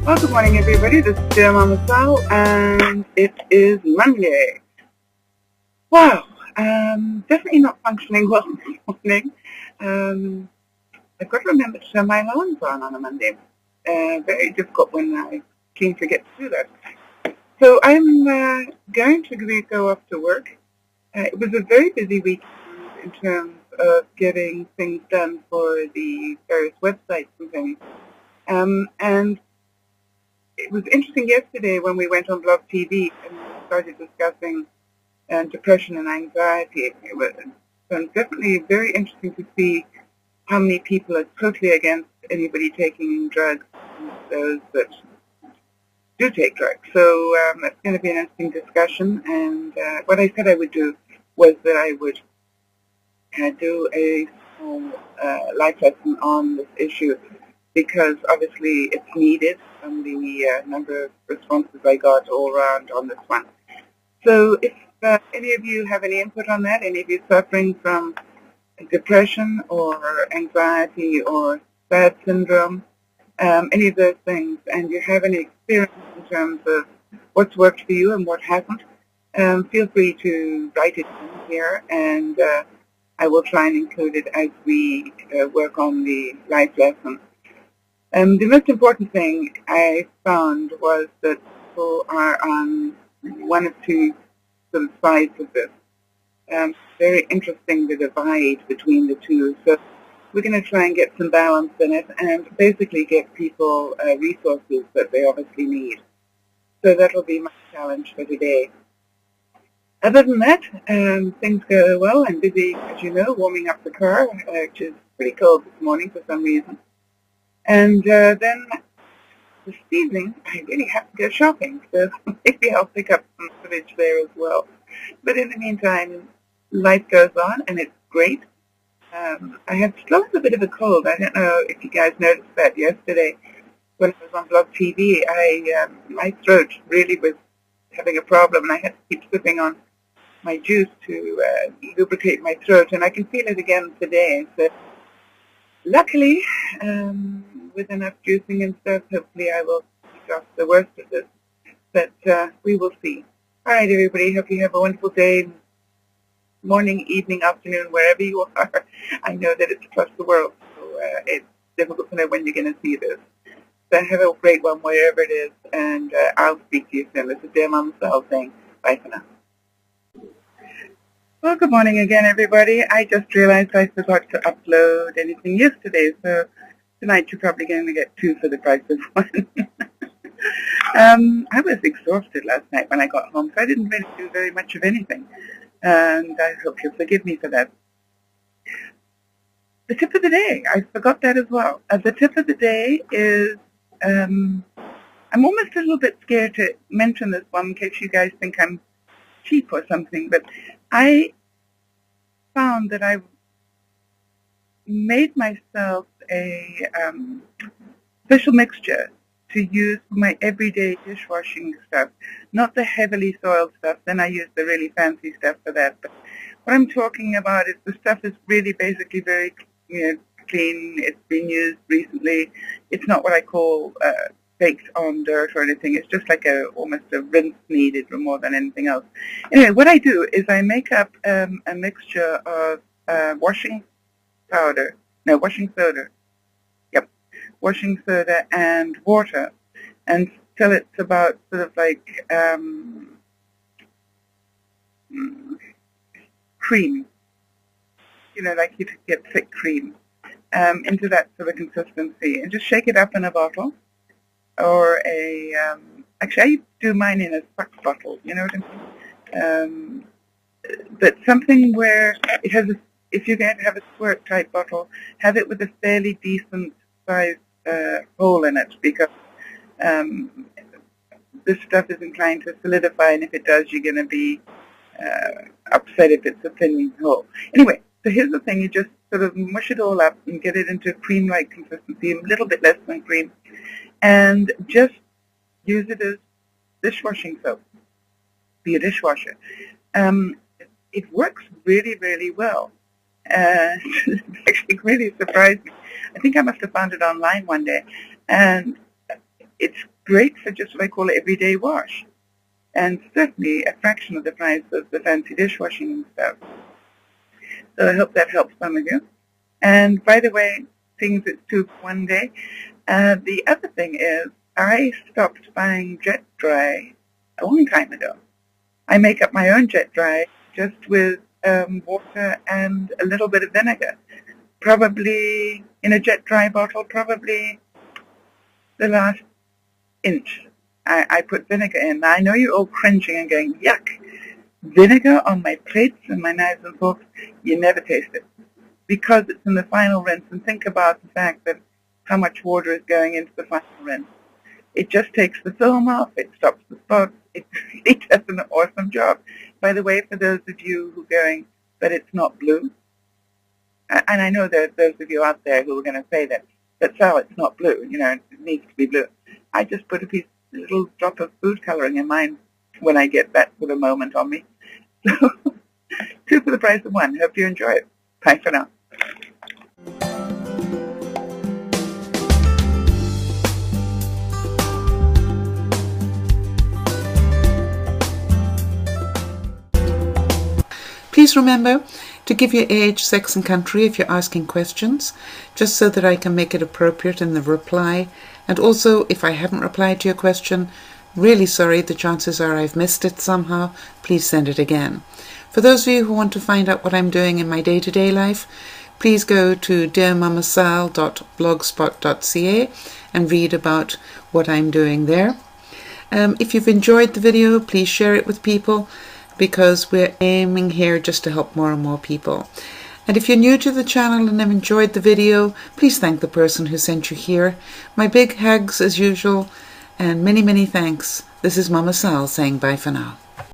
Well, good morning, everybody. This is DearMamaSal, and it is Monday. Wow, definitely not functioning well this morning. I've got to remember to turn my alarms on a Monday. Very difficult when I seem to forget to do that. So I'm going to go off to work. It was a very busy week in terms of getting things done for the various websites and things. And it was interesting yesterday when we went on BlogTV and started discussing depression and anxiety. It was definitely very interesting to see how many people are totally against anybody taking drugs, and those that do take drugs. So it's going to be an interesting discussion. And what I said I would do was that I would do a small life lesson on this issue, because obviously it's needed from the number of responses I got all around on this one. So if any of you have any input on that, any of you suffering from depression or anxiety or SAD syndrome, any of those things, and you have any experience in terms of what's worked for you and what hasn't, feel free to write it in here, and I will try and include it as we work on the life lesson. The most important thing I found was that people are on one of two sort of sides of this. Very interesting, the divide between the two. So we're going to try and get some balance in it and basically get people resources that they obviously need. So that'll be my challenge for today. Other than that, things go well. I'm busy, as you know, warming up the car, which is pretty cold this morning for some reason. And then this evening, I really have to go shopping, so maybe I'll pick up some footage there as well. But in the meantime, life goes on, and it's great. I have lost a bit of a cold. I don't know if you guys noticed that yesterday when I was on BlogTV. My throat really was having a problem, and I had to keep sipping on my juice to lubricate my throat, and I can feel it again today. So luckily, with enough juicing and stuff, hopefully I will get off the worst of this. But we will see. All right, everybody. Hope you have a wonderful day, morning, evening, afternoon, wherever you are. I know that it's across the world, so it's difficult to know when you're going to see this. So have a great one wherever it is, and I'll speak to you soon. This is DearMamaSal saying bye for now. Well, good morning again, everybody. I just realized I forgot to upload anything yesterday, so tonight you're probably going to get two for the price of one. I was exhausted last night when I got home, so I didn't really do very much of anything, and I hope you'll forgive me for that. The tip of the day, I forgot that as well. The tip of the day is, I'm almost a little bit scared to mention this one in case you guys think I'm cheap or something, but I found that I made myself a special mixture to use for my everyday dishwashing stuff, not the heavily soiled stuff. Then I use the really fancy stuff for that. But what I'm talking about is the stuff is really basically very clean. It's been used recently. It's not what I call baked on dirt or anything. It's just like almost a rinse needed more than anything else. Anyway, what I do is I make up a mixture of washing soda. Yep, washing soda and water, and till it's about sort of like cream. Like you get thick cream into that sort of consistency, and just shake it up in a bottle. Or actually I do mine in a suck bottle, you know what I mean? But something where it has, if you're going to have a squirt type bottle, have it with a fairly decent sized hole in it, because this stuff is inclined to solidify, and if it does, you're going to be upset if it's a thin hole. Anyway, so here's the thing, you just sort of mush it all up and get it into cream-like consistency, a little bit less than cream, and just use it as dishwashing soap for your dishwasher. It works really, really well. It actually really surprised me. I think I must have found it online one day, and it's great for just what I call an everyday wash, and certainly a fraction of the price of the fancy dishwashing and stuff. So I hope that helps some of you. And by the way, things it's 2 for 1 day. The other thing is, I stopped buying jet dry a long time ago. I make up my own jet dry just with water and a little bit of vinegar. Probably in a jet dry bottle, probably the last inch. I put vinegar in. Now, I know you're all cringing and going, yuck. Vinegar on my plates and my knives and forks, you never taste it. Because it's in the final rinse, and think about the fact that how much water is going into the final rinse. It just takes the film off, it stops the spots, it really does an awesome job. By the way, for those of you who are going, but it's not blue, and I know there are those of you out there who are going to say that, but Sal, it's not blue, you know, it needs to be blue. I just put a little drop of food coloring in mine when I get that for the moment on me. So, 2 for the price of 1. Hope you enjoy it. Bye for now. Please remember to give your age, sex and country if you're asking questions, just so that I can make it appropriate in the reply. And also, if I haven't replied to your question, really sorry, the chances are I've missed it somehow. Please send it again. For those of you who want to find out what I'm doing in my day-to-day life, please go to DearMamaSal.blogspot.ca and read about what I'm doing there. If you've enjoyed the video, please share it with people, because we're aiming here just to help more and more people. And if you're new to the channel and have enjoyed the video, please thank the person who sent you here. My big hugs as usual, and many, many thanks. This is Mama Sal saying bye for now.